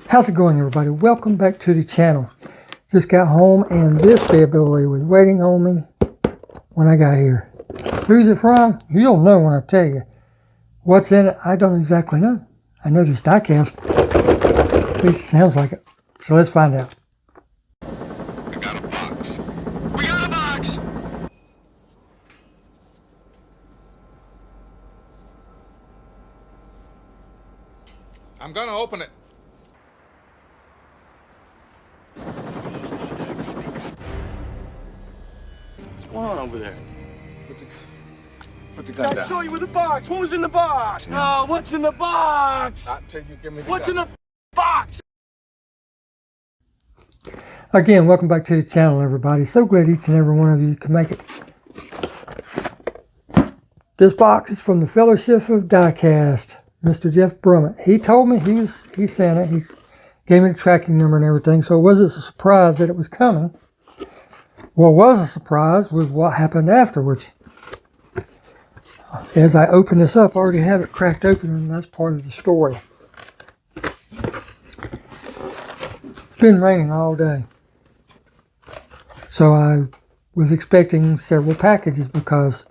How's it going, everybody? Welcome back to the channel. Just got home and this bad boy was waiting on me when I got here. Who's it from? You don't know when I tell you. What's in it? I don't exactly know. I know this diecast. At least it sounds like it. So let's find out. We got a box. We got a box! I'm gonna open it. What's going on over there? Put the gun down. I saw you with the box. What was in the box? Oh, what's in the box? Not till you give me the What's gun. in the box? Again, welcome back to the channel, everybody. So glad each and every one of you can make it. This box is from the Fellowship of Diecast, Mr. Jeff Brummett. He told me he sent it. He gave me the tracking number and everything, so it wasn't a surprise that it was coming. What was a surprise was what happened afterwards. As I open this up, I already have it cracked open, and that's part of the story. It's been raining all day. So I was expecting several packages because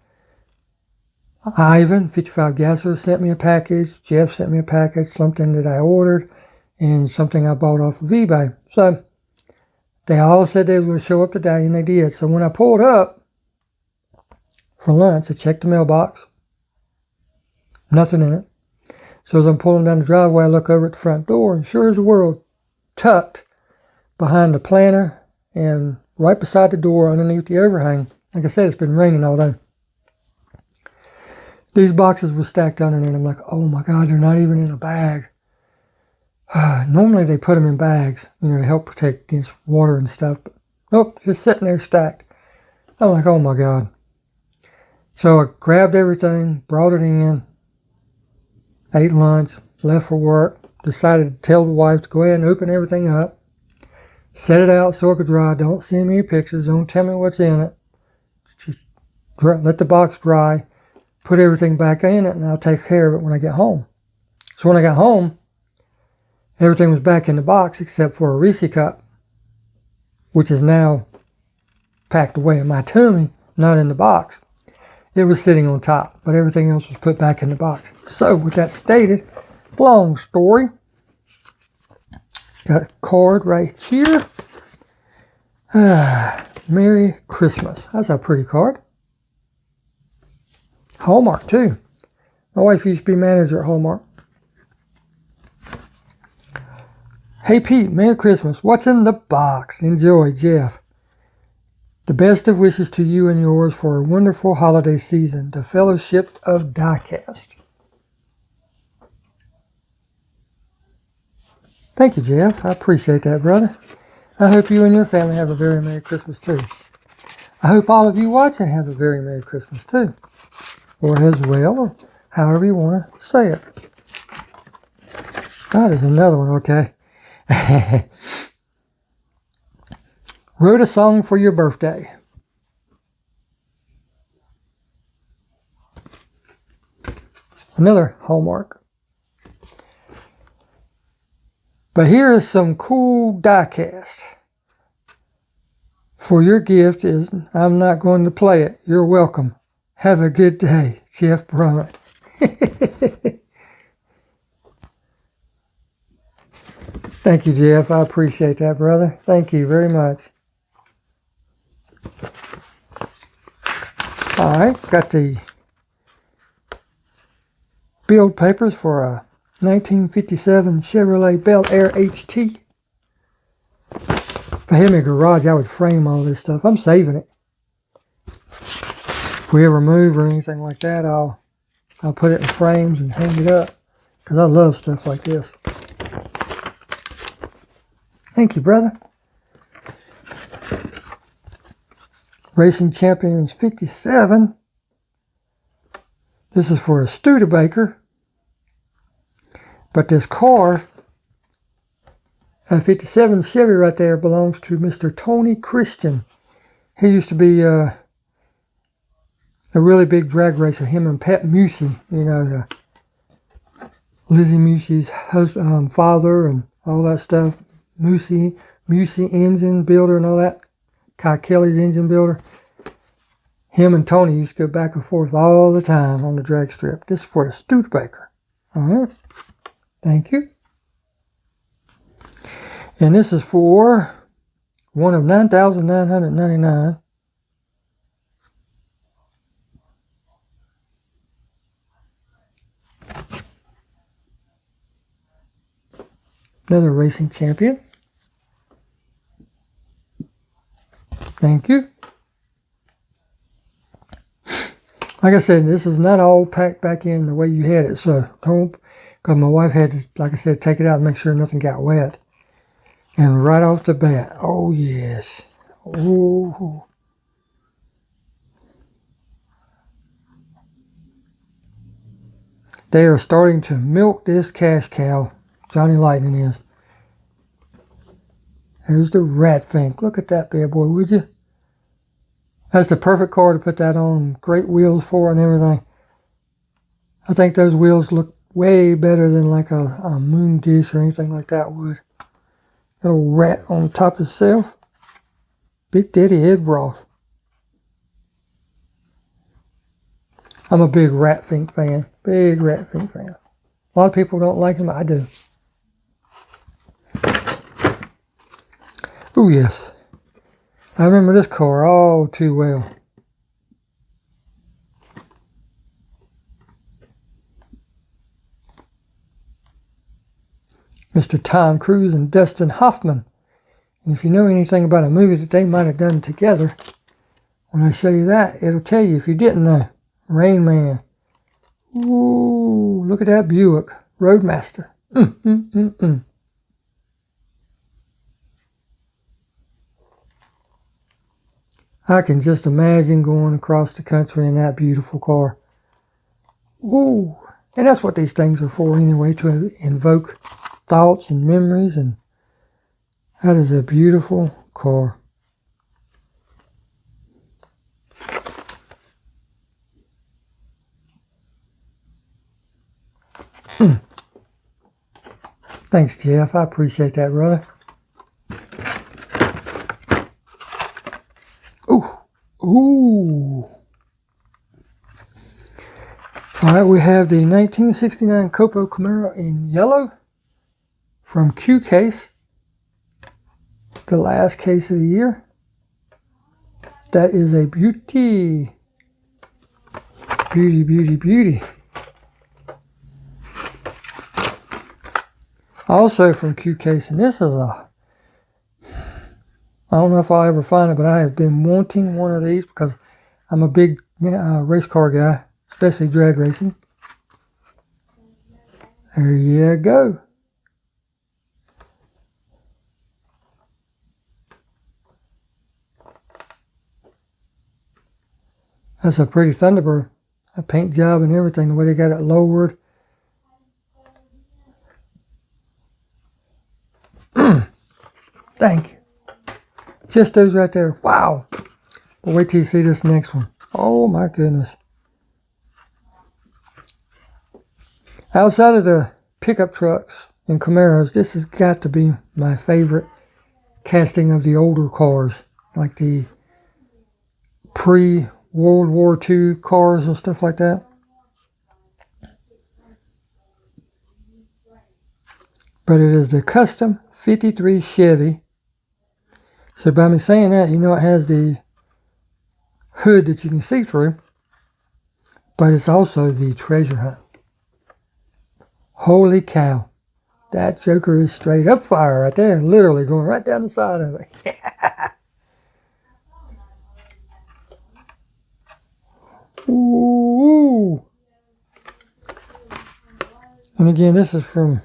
Ivan, 55 Gasser, sent me a package. Jeff sent me a package, something that I ordered, and something I bought off of eBay. So they all said they were going to show up today, and they did. So when I pulled up for lunch, I checked the mailbox. Nothing in it. So as I'm pulling down the driveway, I look over at the front door, and sure as the world, tucked behind the planter and right beside the door underneath the overhang. Like I said, it's been raining all day. These boxes were stacked underneath. I'm like, oh my God, they're not even in a bag. Normally they put them in bags, to help protect against water and stuff. But nope, just sitting there stacked. I'm like, oh my God. So I grabbed everything, brought it in, ate lunch, left for work, decided to tell the wife to go ahead and open everything up, set it out so it could dry. Don't send me pictures. Don't tell me what's in it. Just let the box dry, put everything back in it, and I'll take care of it when I get home. So when I got home, everything was back in the box except for a Reese cup, which is now packed away in my tummy, not in the box. It was sitting on top, but everything else was put back in the box. So with that stated, long story. Got a card right here. Merry Christmas. That's a pretty card. Hallmark too. My wife used to be manager at Hallmark. Hey Pete, Merry Christmas. What's in the box? Enjoy, Jeff. The best of wishes to you and yours for a wonderful holiday season. The Fellowship of Diecast. Thank you, Jeff. I appreciate that, brother. I hope you and your family have a very Merry Christmas, too. I hope all of you watching have a very Merry Christmas, too. Or as well, or however you want to say it. Oh, there's another one, okay. Wrote a song for your birthday. Another Hallmark. But here is some cool diecast. For your gift is, I'm not going to play it. You're welcome. Have a good day, Jeff Brummett. Thank you, Jeff. I appreciate that, brother. Thank you very much. All right, got the build papers for a 1957 Chevrolet Bel Air HT. If I had my garage, I would frame all this stuff. I'm saving it. If we ever move or anything like that, I'll put it in frames and hang it up because I love stuff like this. Thank you, brother. Racing Champions 57. This is for a Studebaker. But this car, a 57 Chevy right there, belongs to Mr. Tony Christian. He used to be a really big drag racer, him and Pat Musey, Lizzie Musey's father and all that stuff. Musey engine builder and all that. Kai Kelly's engine builder. Him and Tony used to go back and forth all the time on the drag strip. This is for the Studebaker. All right. Thank you. And this is for one of 9,999. Another racing champion. Thank you. Like I said, this is not all packed back in the way you had it. So don't, because my wife had to, like I said, take it out and make sure nothing got wet. And right off the bat, oh yes. Ooh. They are starting to milk this cash cow. Johnny Lightning is. There's the Rat Fink. Look at that bad boy, would you? That's the perfect car to put that on. Great wheels for and everything. I think those wheels look way better than like a moon dish or anything like that would. Little rat on top itself. Big Daddy Ed Roth. I'm a big Rat Fink fan. Big Rat Fink fan. A lot of people don't like him. I do. Oh yes. I remember this car all too well. Mr. Tom Cruise and Dustin Hoffman. And if you know anything about a movie that they might have done together, when I show you that, it'll tell you if you didn't know. Rain Man. Ooh, look at that Buick. Roadmaster. I can just imagine going across the country in that beautiful car. Ooh. And that's what these things are for anyway, to invoke thoughts and memories. And that is a beautiful car. Thanks, Jeff. I appreciate that, brother. Ooh. All right, we have the 1969 Copo Camaro in yellow from Q Case. The last case of the year. That is a beauty. Beauty, beauty, beauty. Also from Q Case, and this is I don't know if I'll ever find it, but I have been wanting one of these because I'm a big race car guy, especially drag racing. There you go. That's a pretty Thunderbird. A paint job and everything, the way they got it lowered. Thank you. Just those right there. Wow. But wait till you see this next one. Oh my goodness. Outside of the pickup trucks and Camaros, this has got to be my favorite casting of the older cars. Like the pre-World War II cars and stuff like that. But it is the custom 53 Chevy. So by me saying that, you know it has the hood that you can see through. But it's also the treasure hunt. Holy cow. That joker is straight up fire right there. Literally going right down the side of it. Ooh. And again, this is from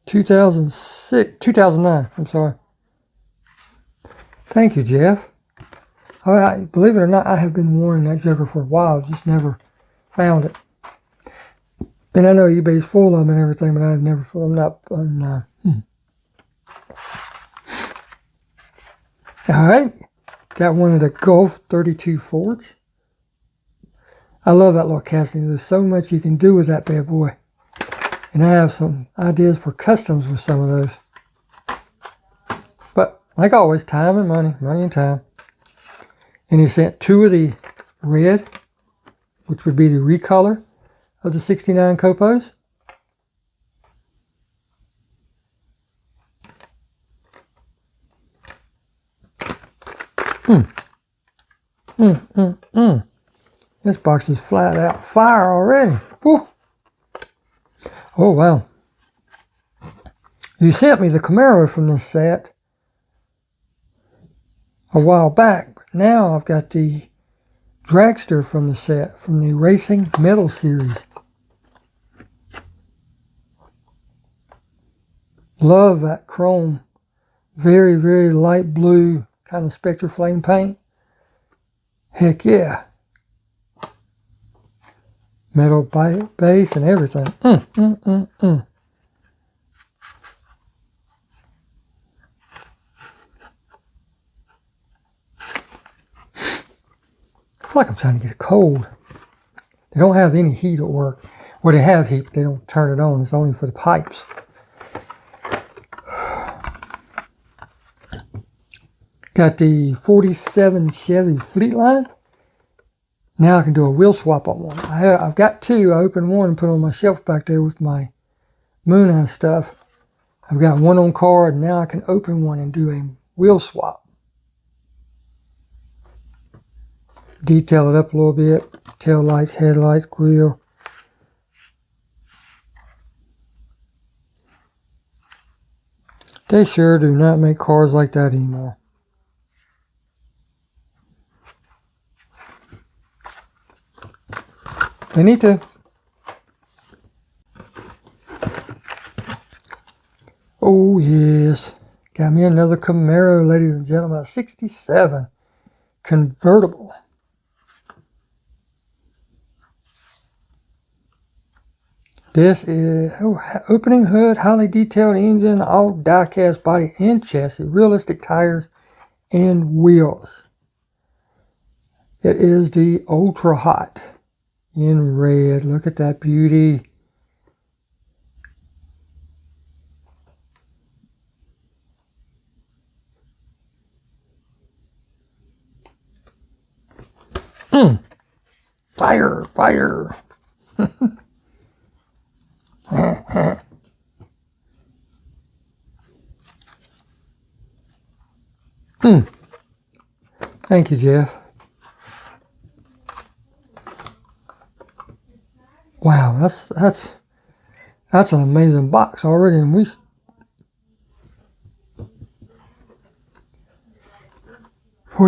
2009, I'm sorry. Thank you, Jeff. Believe it or not, I have been wanting that joker for a while. I've just never found it. And I know eBay's full of them and everything, but I've never found them. All right. Got one of the Gulf 32 Fords. I love that little casting. There's so much you can do with that bad boy. And I have some ideas for customs with some of those. Like always, time and money and time. And he sent 2 of the red, which would be the recolor of the 69 Copos. This box is flat out fire already. Woo. Oh, wow. You sent me the Camaro from this set a while back. Now I've got the Dragster from the set, from the Racing Metal series. Love that chrome. Very, very light blue kind of Spectre Flame paint. Heck yeah. Metal base and everything. I feel like I'm trying to get a cold. They don't have any heat at work. Well, they have heat, but they don't turn it on. It's only for the pipes. Got the 47 Chevy Fleetline. Now I can do a wheel swap on one. I've got 2. I opened one and put on my shelf back there with my Moon Eye stuff. I've got one on card. Now I can open one and do a wheel swap. Detail it up a little bit. Tail lights, headlights, grill. They sure do not make cars like that anymore. They need to. Oh, yes. Got me another Camaro, ladies and gentlemen. A 67 convertible. This is opening hood, highly detailed engine, all die-cast body and chassis, realistic tires and wheels. It is the Ultra Hot in red. Look at that beauty. Fire, fire. Thank you, Jeff. Wow, that's an amazing box already, and we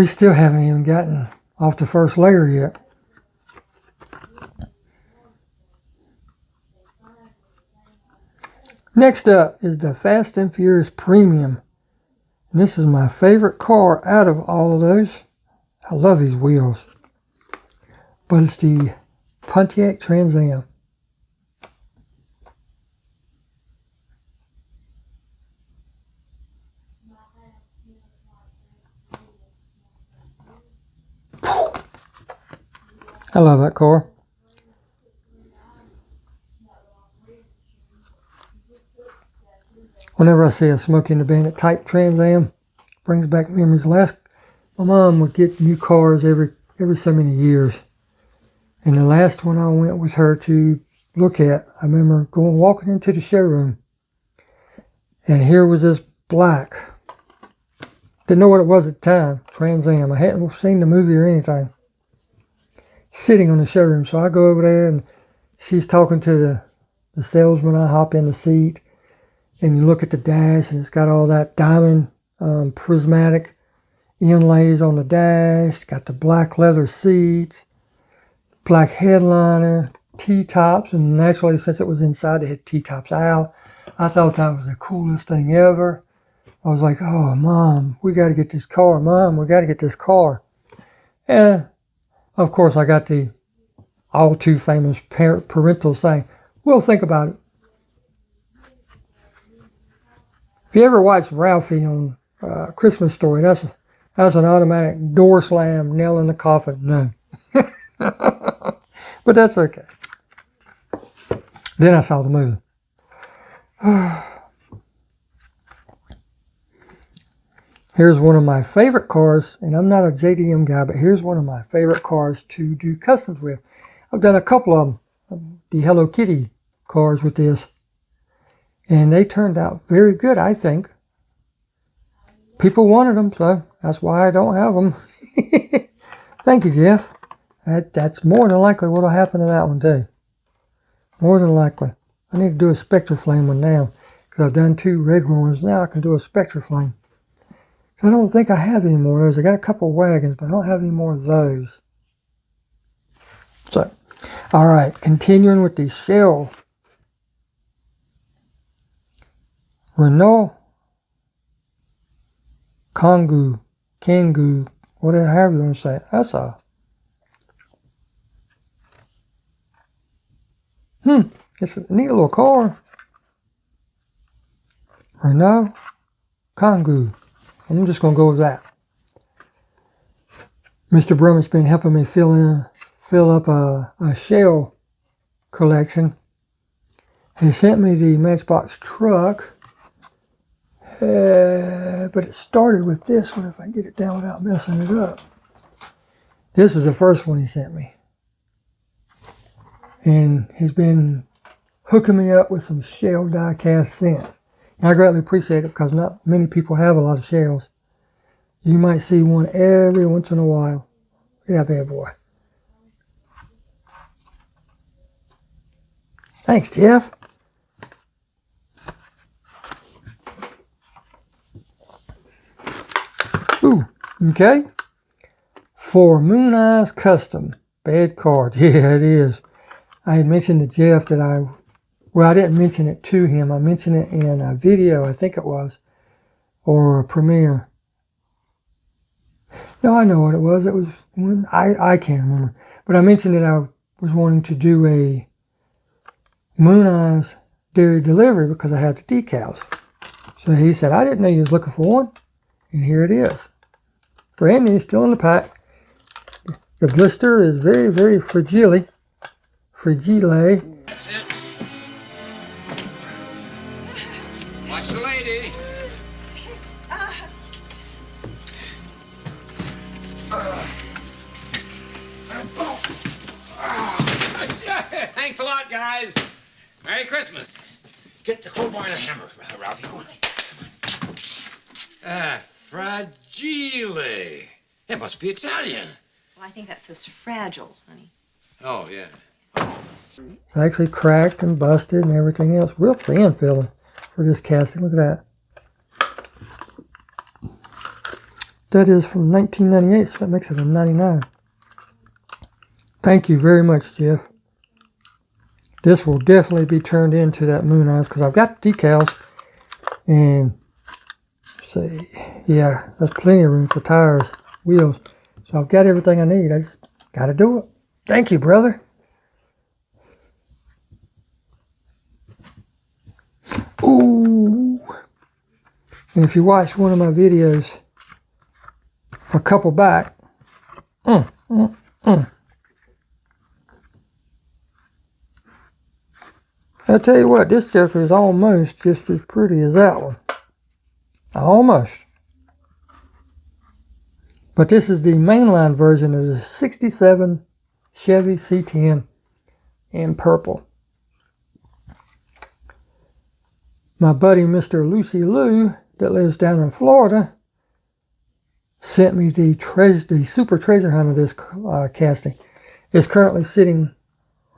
still haven't even gotten off the first layer yet. Next up is the Fast and Furious Premium. And this is my favorite car out of all of those. I love these wheels. But it's the Pontiac Trans Am. I love that car. Whenever I see a Smokey and the Bandit type Trans Am, brings back memories. My mom would get new cars every so many years. And the last one I went with her to look at, I remember walking into the showroom. And here was this black. Didn't know what it was at the time, Trans Am. I hadn't seen the movie or anything. Sitting on the showroom. So I go over there and she's talking to the salesman. I hop in the seat. And you look at the dash, and it's got all that diamond prismatic inlays on the dash. Got the black leather seats, black headliner, T-tops, and naturally, since it was inside, they had T-tops out. I thought that was the coolest thing ever. I was like, oh, Mom, we got to get this car. Mom, we got to get this car. And, of course, I got the all too famous parental saying, we'll think about it. If you ever watched Ralphie on Christmas Story, that's an automatic door slam, nail in the coffin. No. But that's okay. Then I saw the movie. Here's one of my favorite cars, and I'm not a JDM guy, but here's one of my favorite cars to do customs with. I've done a couple of them, the Hello Kitty cars with this, and they turned out very good, I think. People wanted them, so that's why I don't have them. Thank you, Jeff. That's more than likely what will happen to that one, too. More than likely. I need to do a Spectre Flame one now, because I've done 2 regular ones. Now I can do a Spectre Flame. I don't think I have any more of those. I got a couple of wagons, but I don't have any more of those. So, all right, continuing with the shell. Renault Kangoo, whatever you want to say. That's a it's a neat little car. Renault Kangoo. I'm just going to go with that. Mr. Brummett's been helping me fill up a shell collection. He sent me the Matchbox truck, but it started with this one, if I get it down without messing it up. This is the first one he sent me. And he's been hooking me up with some shell die cast since. I greatly appreciate it because not many people have a lot of shells. You might see one every once in a while. Look at that bad boy. Thanks, Jeff. Ooh, okay. For Moon Eyes Custom bed card. Yeah, it is. I had mentioned to Jeff that I didn't mention it to him. I mentioned it in a video, I think it was, or a premiere. No, I know what it was. It was when I can't remember. But I mentioned that I was wanting to do a Moon Eyes dairy delivery because I had the decals. So he said, I didn't know you was looking for one. And here it is. Brand new, still in the pack. The blister is very, very fragile. That's it. Watch the lady. Thanks a lot, guys. Merry Christmas. Get the crowbar and a hammer, Ralphie. Fragile. It must be Italian. Well, I think that says fragile, honey. Oh, yeah. It's actually cracked and busted and everything else. Real thin feeling for this casting. Look at that. That is from 1998, so that makes it a 99. Thank you very much, Jeff. This will definitely be turned into that Moon Eyes because I've got decals and see, yeah, there's plenty of room for tires, wheels. So I've got everything I need. I just got to do it. Thank you, brother. Ooh. And if you watch one of my videos, a couple back, I'll tell you what, this joker is almost just as pretty as that one. Almost. But this is the mainline version of the 67 Chevy C10 in purple. My buddy Mr. Lucy Lou that lives down in Florida sent me the super treasure hunt of this casting. It's currently sitting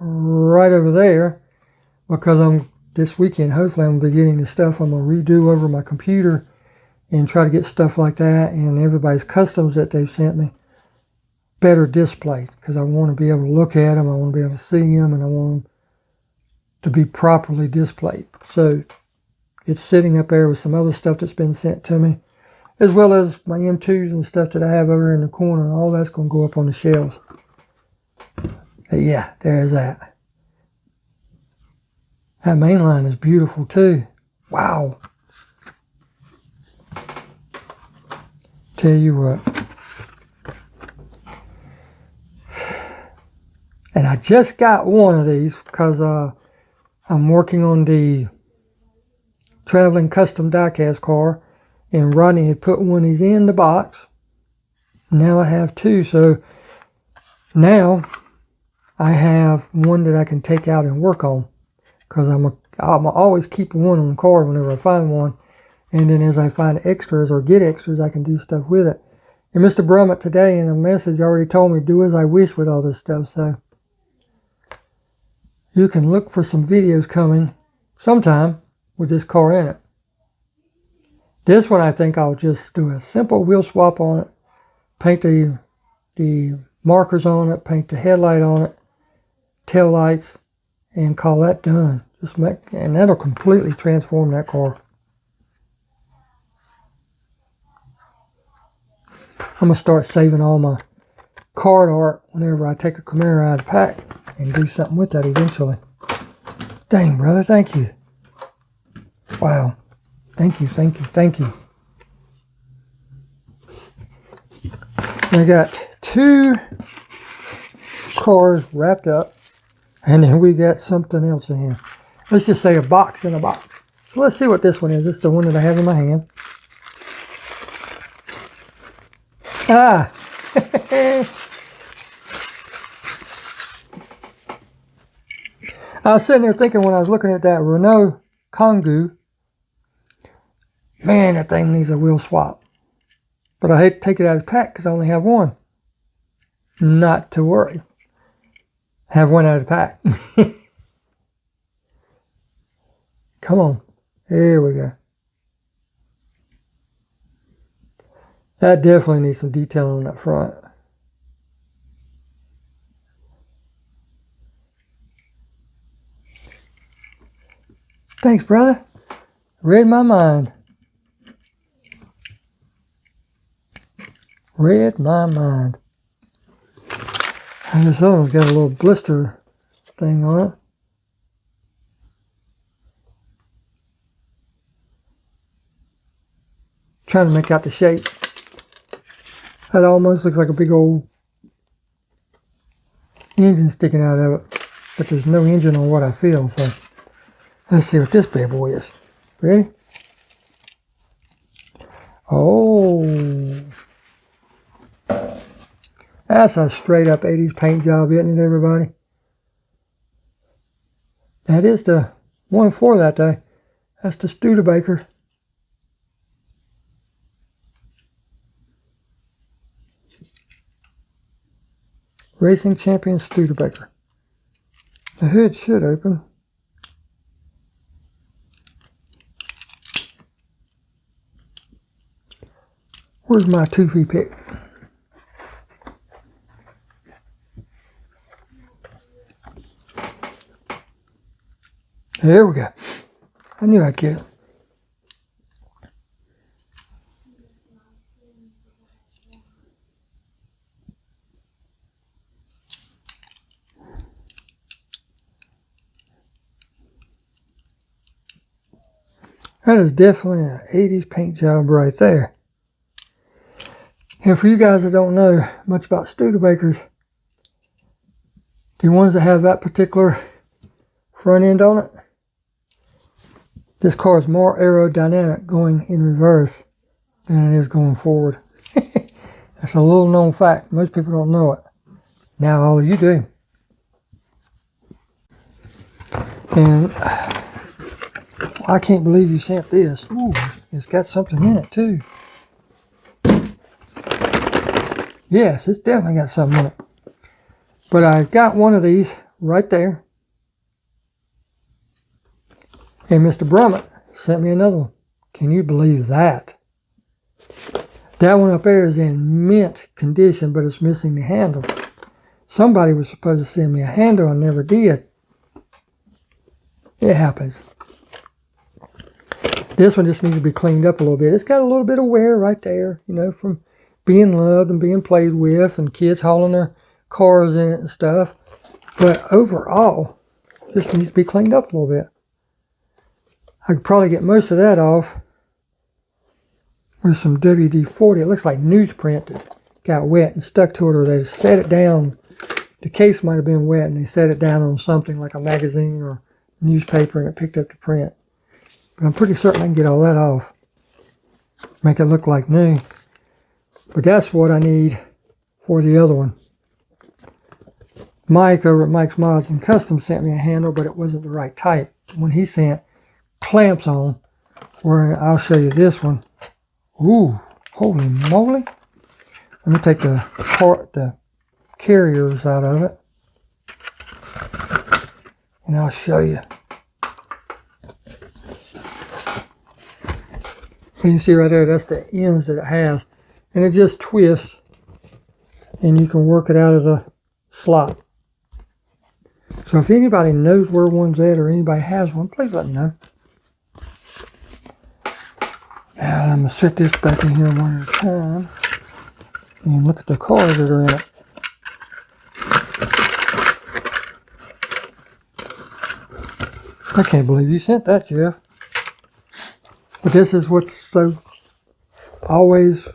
right over there because this weekend, hopefully I'm going to be getting the stuff I'm going to redo over my computer and try to get stuff like that and everybody's customs that they've sent me better displayed because I want to be able to look at them, I want to be able to see them, and I want them to be properly displayed. So it's sitting up there with some other stuff that's been sent to me, as well as my M2s and stuff that I have over in the corner. All that's going to go up on the shelves. Yeah, there's that. That main line is beautiful too. Wow. Tell you what. And I just got one of these because I'm working on the traveling custom diecast car, And Rodney had put one of these in the box. Now I have two. So now I have one that I can take out and work on. Because I'm always keep one on the car whenever I find one. And then as I find extras or get extras, I can do stuff with it. And Mr. Brummett today in a message already told me, do as I wish with all this stuff. So you can look for some videos coming sometime with this car in it. This one I think I'll just do a simple wheel swap on it. Paint the markers on it. Paint the headlight on it. Tail lights. And call that done. And that'll completely transform that car. I'm going to start saving all my card art whenever I take a Camaro out of the pack and do something with that eventually. Dang, brother, thank you. Wow. Thank you, thank you, thank you. I got 2 cars wrapped up, and then we got something else in here. Let's just say a box in a box. So let's see what this one is. This is the one that I have in my hand. Ah! I was sitting there thinking when I was looking at that Renault Kangoo, man, that thing needs a wheel swap. But I hate to take it out of the pack because I only have one. Not to worry. Have one out of the pack. Come on. Here we go. That definitely needs some detailing on that front. Thanks, brother. Read my mind. Read my mind. And this other one's got a little blister thing on it. Trying to make out the shape. That almost looks like a big old engine sticking out of it. But there's no engine on what I feel, so let's see what this bad boy is. Ready? Oh. That's a straight up 80s paint job, isn't it, everybody? That is the one for that day. That's the Studebaker. Racing Champion Studebaker. The hood should open. Where's my toothy pick? There we go. I knew I'd get it. That is definitely an 80s paint job right there. And for you guys that don't know much about Studebakers, the ones that have that particular front end on it, this car is more aerodynamic going in reverse than it is going forward. That's a little known fact. Most people don't know it. Now all of you do. And I can't believe you sent this. Ooh, it's got something in it too. Yes, it's definitely got something in it. But I've got one of these right there. And Mr. Brummett sent me another one. Can you believe that? That one up there is in mint condition, but it's missing the handle. Somebody was supposed to send me a handle and never did. It happens. This one just needs to be cleaned up a little bit. It's got a little bit of wear right there, you know, from being loved and being played with and kids hauling their cars in it and stuff. But overall, just needs to be cleaned up a little bit. I could probably get most of that off with some WD-40. It looks like newsprint that got wet and stuck to it, or they set it down. The case might have been wet and they set it down on something like a magazine or newspaper and it picked up the print. But I'm pretty certain I can get all that off. make it look like new. But that's what I need for the other one. Mike over at Mike's Mods and Custom sent me a handle, but it wasn't the right type. When he sent clamps on, where I'll show you this one. Ooh, holy moly. Let me take the carriers out of it. And I'll show you. You can see right there, that's the ends that it has. And it just twists. And you can work it out of the slot. So if anybody knows where one's at or anybody has one, please let me know. Now I'm going to set this back in here one at a time. And look at the cars that are in it. I can't believe you sent that, Jeff. But this is what's so always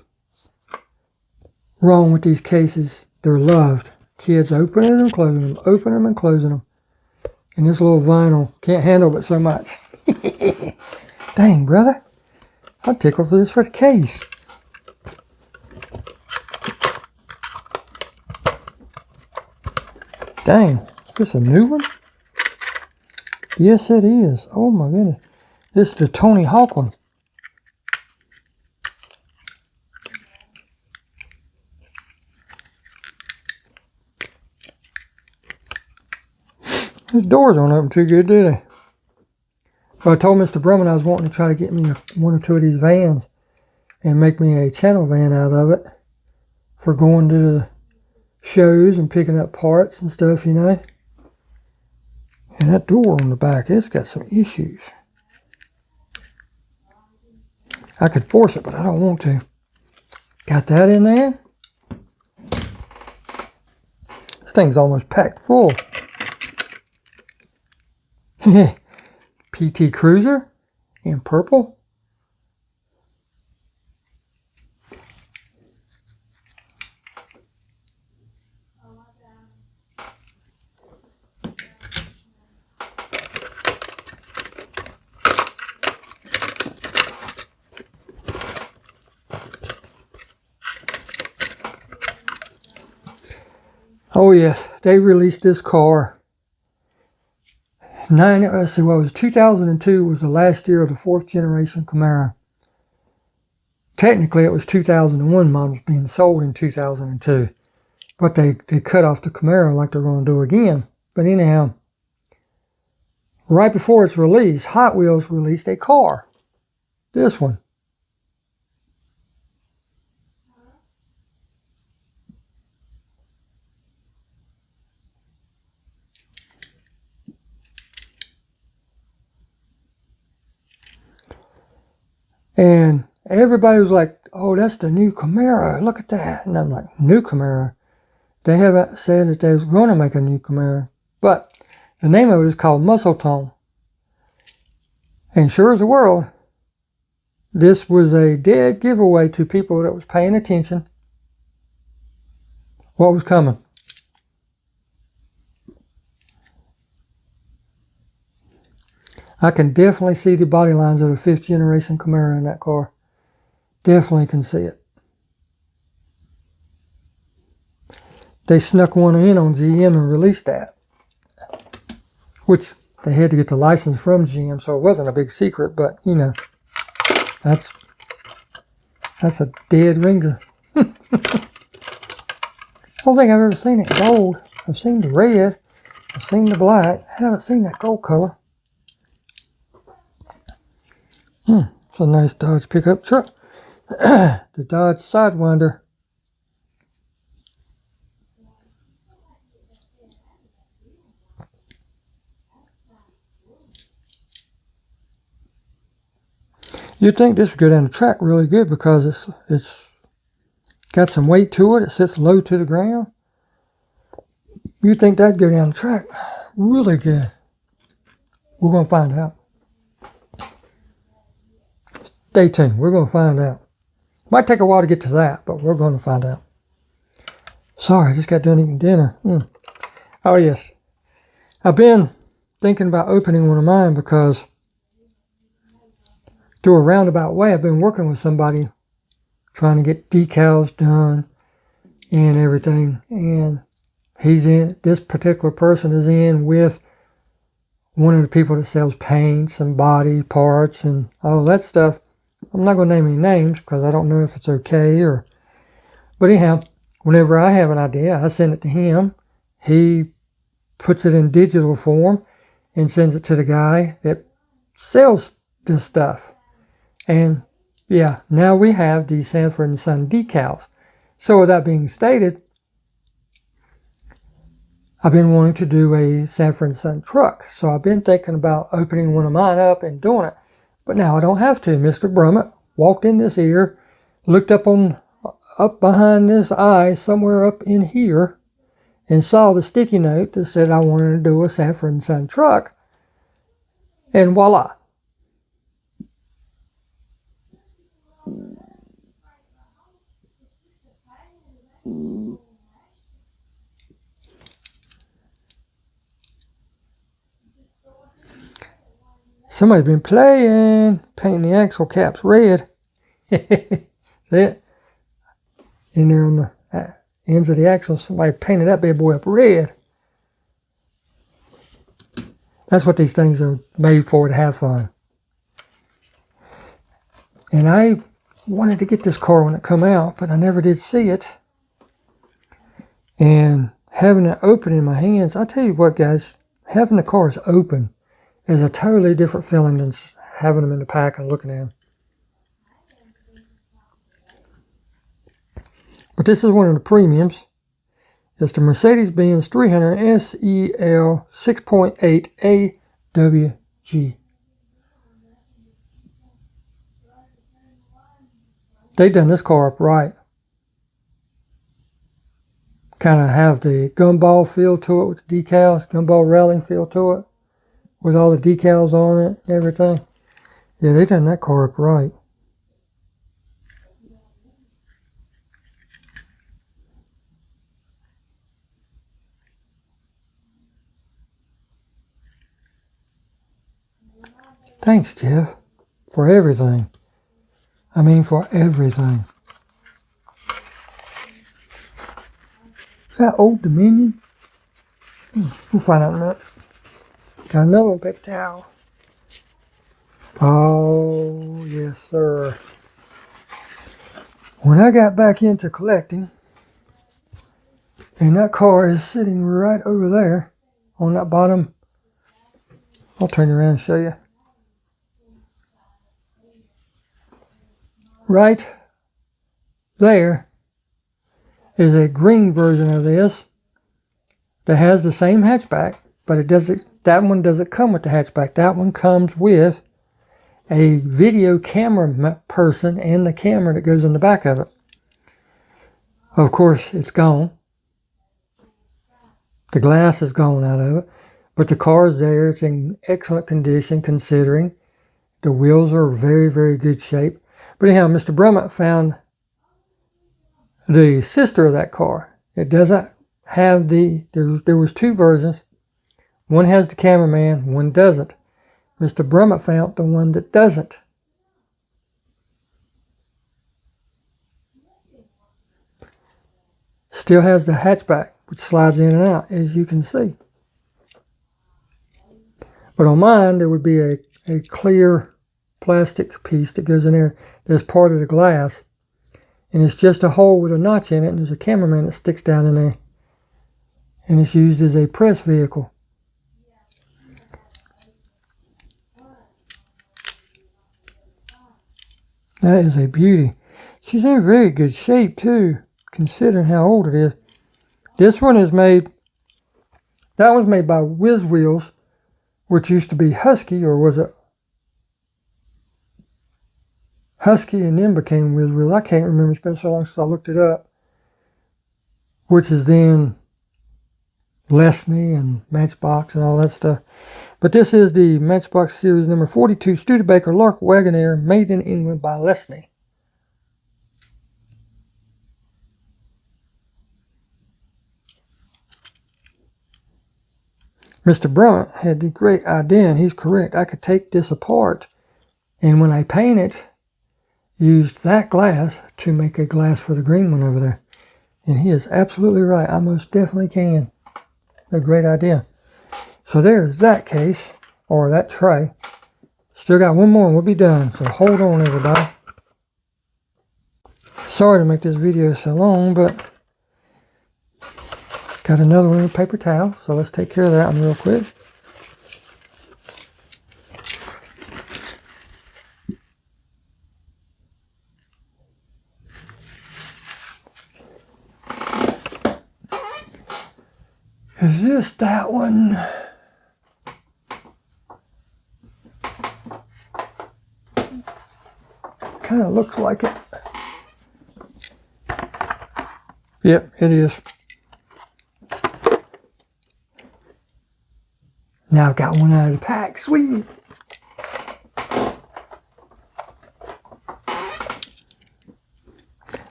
wrong with these cases. They're loved. Kids opening them, closing them, opening them and closing them. And this little vinyl can't handle but so much. Dang, brother. I'm tickled for this for the case. Dang, is this a new one? Yes, it is. Oh my goodness. This is the Tony Hawk one. Those doors don't open too good, do they? Well, I told Mr. Brumman I was wanting to try to get me one or two of these vans and make me a channel van out of it for going to the shows and picking up parts and stuff, you know. And that door on the back, it's got some issues. I could force it, but I don't want to. Got that in there. This thing's almost packed full. PT Cruiser in purple. Oh yes, they released this car. Let's see, what was it? 2002 was the last year of the 4th generation Camaro. Technically, it was 2001 models being sold in 2002. But they cut off the Camaro like they're going to do again. But anyhow, right before its release, Hot Wheels released a car. This one. And everybody was like, oh, that's the new Camaro. Look at that. And I'm like, new Camaro? They haven't said that they was going to make a new Camaro. But the name of it is called Muscle Tone. And sure as the world, this was a dead giveaway to people that was paying attention. What was coming? I can definitely see the body lines of the 5th generation Camaro in that car. Definitely can see it. They snuck one in on GM and released that. Which they had to get the license from GM, so it wasn't a big secret, but you know, that's a dead ringer. I don't think I've ever seen it gold. I've seen the red. I've seen the black. I haven't seen that gold color. It's a nice Dodge pickup truck. The Dodge Sidewinder. You'd think this would go down the track really good because it's got some weight to it. It sits low to the ground. You'd think that'd go down the track really good. We're going to find out. Stay tuned. We're going to find out. Might take a while to get to that, but we're going to find out. Sorry, I just got done eating dinner. Oh, yes. I've been thinking about opening one of mine because through a roundabout way, I've been working with somebody trying to get decals done and everything. And this particular person is in with one of the people that sells paints and body parts and all that stuff. I'm not going to name any names because I don't know if it's okay but anyhow, whenever I have an idea, I send it to him. He puts it in digital form and sends it to the guy that sells this stuff. And yeah, now we have these Sanford & Son decals. So with that being stated, I've been wanting to do a Sanford & Son truck. So I've been thinking about opening one of mine up and doing it. But now I don't have to. Mr. Brummett walked in this ear, looked up behind this eye, somewhere up in here, and saw the sticky note that said I wanted to do a Sanford & Son truck. And voila. Somebody's been painting the axle caps red. See it? In there on the ends of the axle, somebody painted that bad boy up red. That's what these things are made for, to have fun. And I wanted to get this car when it come out, but I never did see it. And having it open in my hands, I tell you what, guys, having the cars open is a totally different feeling than having them in the pack and looking at them. But this is one of the premiums. It's the Mercedes-Benz 300 SEL 6.8 AWG. They done this car up right. Kind of have the gumball feel to it with the decals, gumball railing feel to it, with all the decals on it and everything. Yeah, they done that car up right. Thanks, Jeff, for everything. I mean, for everything. Is that Old Dominion? We'll find out in a minute. Got another one, paper towel. Oh, yes, sir. When I got back into collecting, and that car is sitting right over there on that bottom. I'll turn you around and show you. Right there is a green version of this that has the same hatchback, but that one doesn't come with the hatchback. That one comes with a video camera person and the camera that goes in the back of it. Of course, it's gone. The glass is gone out of it, but the car is there. It's in excellent condition considering the wheels are very, very good shape. But anyhow, Mr. Brummett found the sister of that car. It doesn't have there was two versions. One has the cameraman, one doesn't. Mr. Brummett found the one that doesn't. Still has the hatchback, which slides in and out, as you can see. But on mine, there would be a clear plastic piece that goes in there that's part of the glass. And it's just a hole with a notch in it, and there's a cameraman that sticks down in there. And it's used as a press vehicle. That is a beauty. She's in very good shape too, considering how old it is. This one is made, that one's made by Whiz Wheels, which used to be Husky, or was it Husky and then became Whiz Wheels? I can't remember, it's been so long since I looked it up. Which is then Lesney and Matchbox and all that stuff. But this is the Matchbox Series number 42 Studebaker Lark Wagonaire, made in England by Lesney. Mr. Brummett had the great idea, and he's correct. I could take this apart, and when I paint it, used that glass to make a glass for the green one over there. And he is absolutely right. I most definitely can. A great idea. So there's that case, or that tray. Still got one more and we'll be done. So hold on, everybody. Sorry to make this video so long, but got another one with paper towel. So let's take care of that one real quick. Is this that one? Kind of looks like it. Yep, it is. Now I've got one out of the pack. Sweet.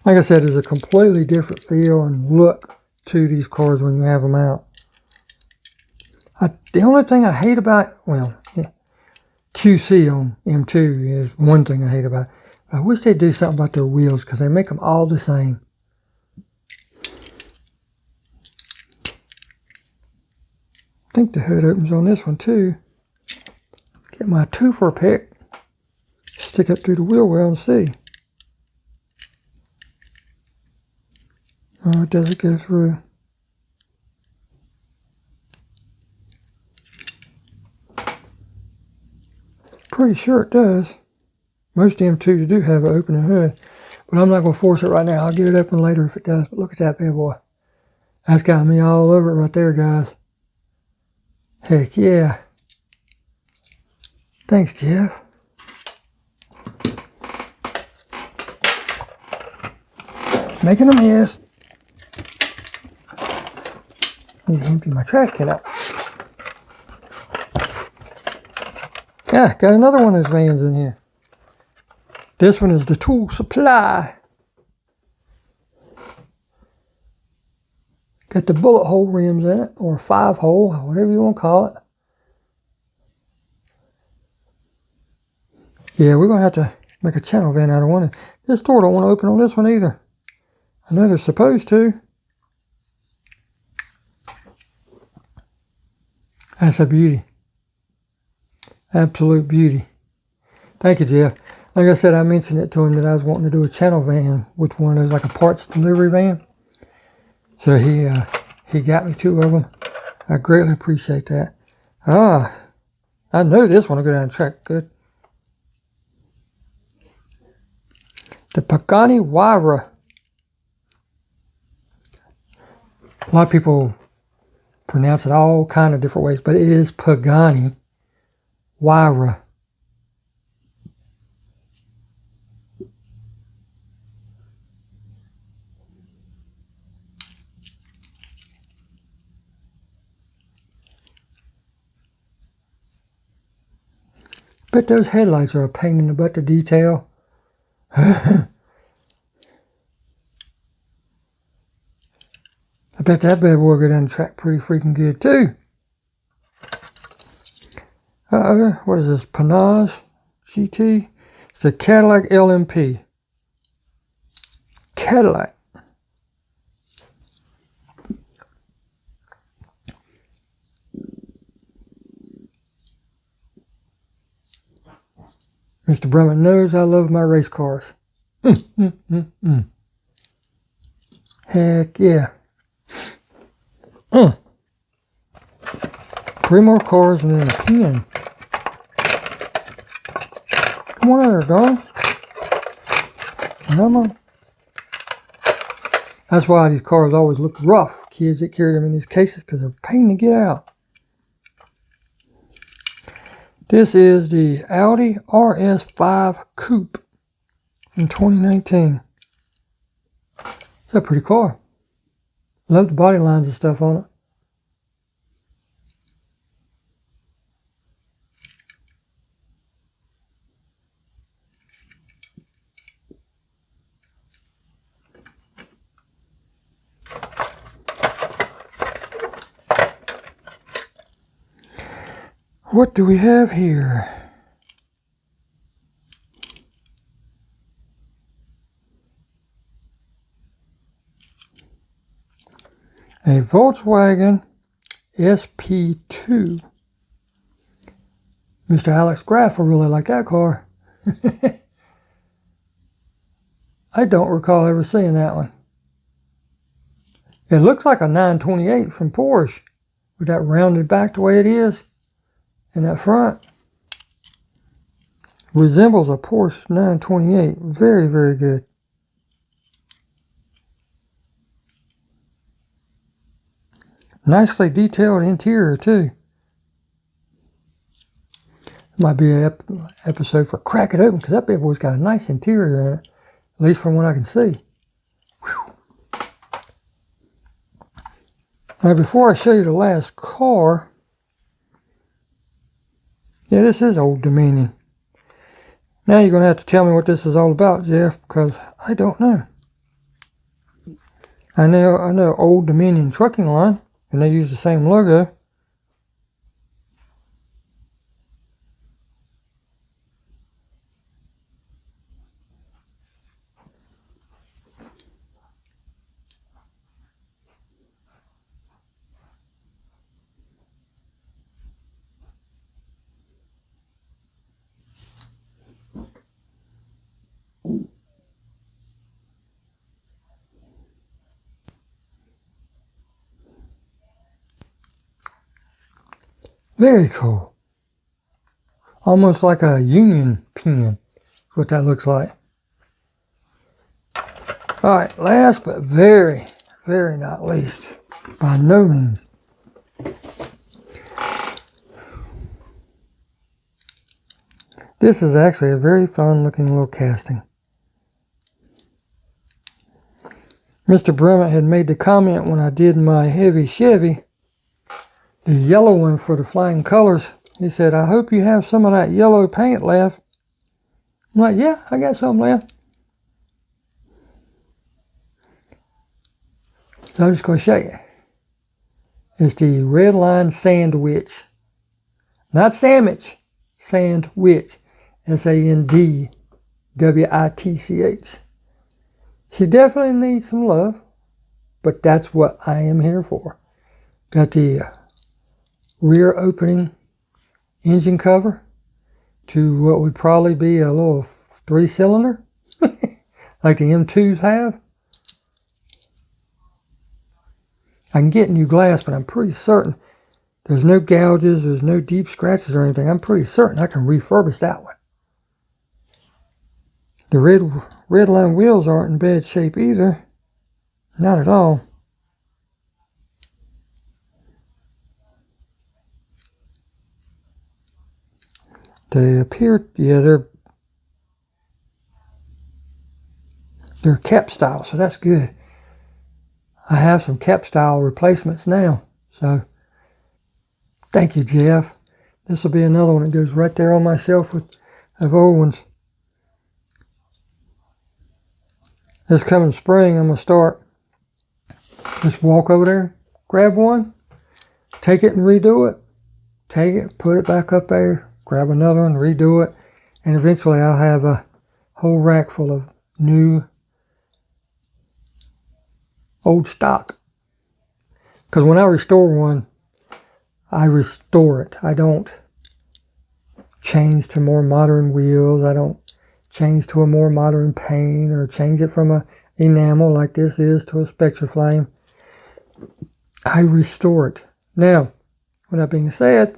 Like I said, there's a completely different feel and look to these cards when you have them out. The only thing I hate about, well, yeah, QC on M2 is one thing I hate about it. I wish they'd do something about their wheels because they make them all the same. I think the hood opens on this one too. Get my twofer pick, stick up through the wheel well and see. Oh, it doesn't go through. Pretty sure it does. Most M2s do have an opening hood, but I'm not going to force it right now. I'll get it open later if it does. But look at that bad boy. That's got me all over it right there, guys. Heck yeah. Thanks, Jeff. Making a mess. Need to empty my trash can out. Yeah, got another one of those vans in here. This one is the tool supply. Got the bullet hole rims in it, or 5-hole, whatever you want to call it. Yeah, we're going to have to make a channel van out of one. This door don't want to open on this one either. I know they're supposed to. That's a beauty. Absolute beauty. Thank you, Jeff. Like I said, I mentioned it to him that I was wanting to do a channel van with one of those, like a parts delivery van. So he got me 2 of them. I greatly appreciate that. I know this one will go down the track good. The Pagani Huayra. A lot of people pronounce it all kind of different ways, but it is Pagani Huayra. Bet those headlights are a pain in the butt to detail. I bet that bad boy will go down the track pretty freaking good too. What is this? Panache GT? It's a Cadillac LMP. Cadillac. Mr. Brummett knows I love my race cars. Heck yeah. 3 more cars and then a pen. Come on over, darling. Come on. That's why these cars always look rough. Kids that carry them in these cases because they're a pain to get out. This is the Audi RS5 Coupe from 2019. It's a pretty car. Love the body lines and stuff on it. What do we have here? A Volkswagen SP2. Mr. Alex Graff will really like that car. I don't recall ever seeing that one. It looks like a 928 from Porsche with that rounded back the way it is and that front. Resembles a Porsche 928. Very, very good. Nicely detailed interior too. Might be an episode for Crack It Open because that bad boy's got a nice interior in it. At least from what I can see. Whew. Now before I show you the last car. Yeah, this is Old Dominion. Now you're going to have to tell me what this is all about, Jeff, because I don't know. I know Old Dominion Trucking Line, and they use the same logo. Very cool. Almost like a union pin. That's what that looks like. Alright, last but very, very not least. By no means. This is actually a very fun looking little casting. Mr. Brummett had made the comment when I did my heavy Chevy, the yellow one for the flying colors. He said, I hope you have some of that yellow paint left. I'm like, yeah, I got some left. So I'm just going to show you. It's the Red Line Sandwich. Not sandwich, Sandwich. Sandwitch. She definitely needs some love, but that's what I am here for. Got the rear opening engine cover to what would probably be a little 3-cylinder, like the M2s have. I can get new glass, but I'm pretty certain there's no gouges, there's no deep scratches or anything. I'm pretty certain I can refurbish that one. The red line wheels aren't in bad shape either. Not at all. They appear, yeah, they're cap style, so that's good. I have some cap style replacements now, so thank you, Jeff. This will be another one that goes right there on my shelf of old ones. This coming spring, I'm going to start. Just walk over there, grab one, take it and redo it. Take it, put it back up there, grab another one, redo it, and eventually I'll have a whole rack full of new old stock. Because when I restore one, I restore it. I don't change to more modern wheels. I don't change to a more modern paint or change it from a enamel like this is to a Spectraflame. I restore it. Now, with that being said,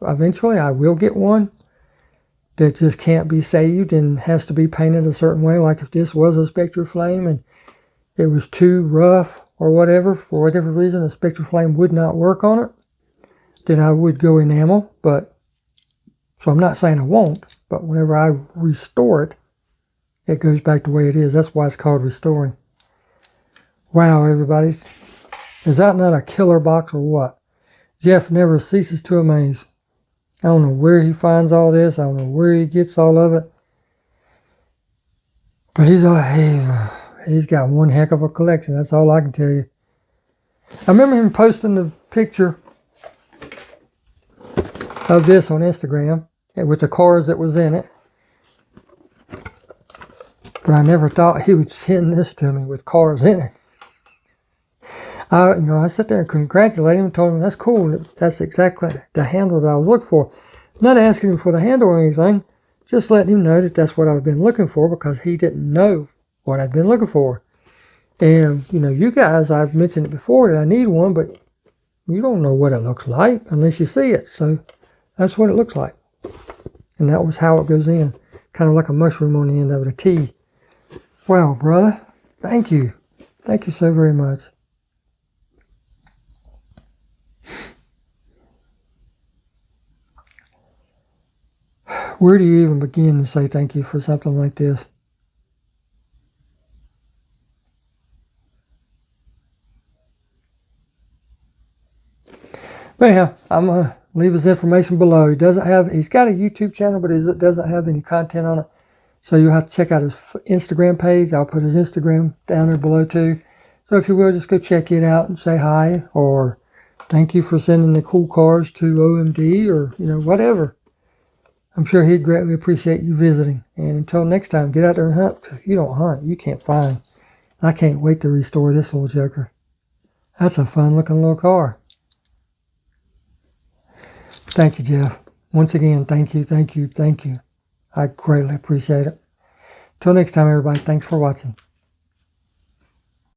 eventually I will get one that just can't be saved and has to be painted a certain way. Like if this was a Spectraflame and it was too rough or whatever, for whatever reason, the Spectraflame would not work on it, then I would go enamel. But so I'm not saying I won't, but whenever I restore it, it goes back the way it is. That's why it's called restoring. Wow, everybody. Is that not a killer box or what? Jeff never ceases to amaze. I don't know where he finds all this. I don't know where he gets all of it. But he's got one heck of a collection. That's all I can tell you. I remember him posting the picture of this on Instagram with the cars that was in it. But I never thought he would send this to me with cars in it. I sat there and congratulated him and told him that's cool. That's exactly the handle that I was looking for. Not asking him for the handle or anything, just letting him know that that's what I've been looking for because he didn't know what I'd been looking for. And, you guys, I've mentioned it before that I need one, but you don't know what it looks like unless you see it. So that's what it looks like. And that was how it goes in. Kind of like a mushroom on the end of it, a T. Well, brother, thank you. Thank you so very much. Where do you even begin to say thank you for something like this? But anyhow, I'm going to leave his information below. He's got a YouTube channel, but it doesn't have any content on it. So you'll have to check out his Instagram page. I'll put his Instagram down there below too. So if you will, just go check it out and say hi or thank you for sending the cool cars to OMD or, whatever. I'm sure he'd greatly appreciate you visiting. And until next time, get out there and hunt. If you don't hunt, you can't find. I can't wait to restore this little joker. That's a fun looking little car. Thank you, Jeff. Once again, thank you, thank you, thank you. I greatly appreciate it. Till next time, everybody, thanks for watching.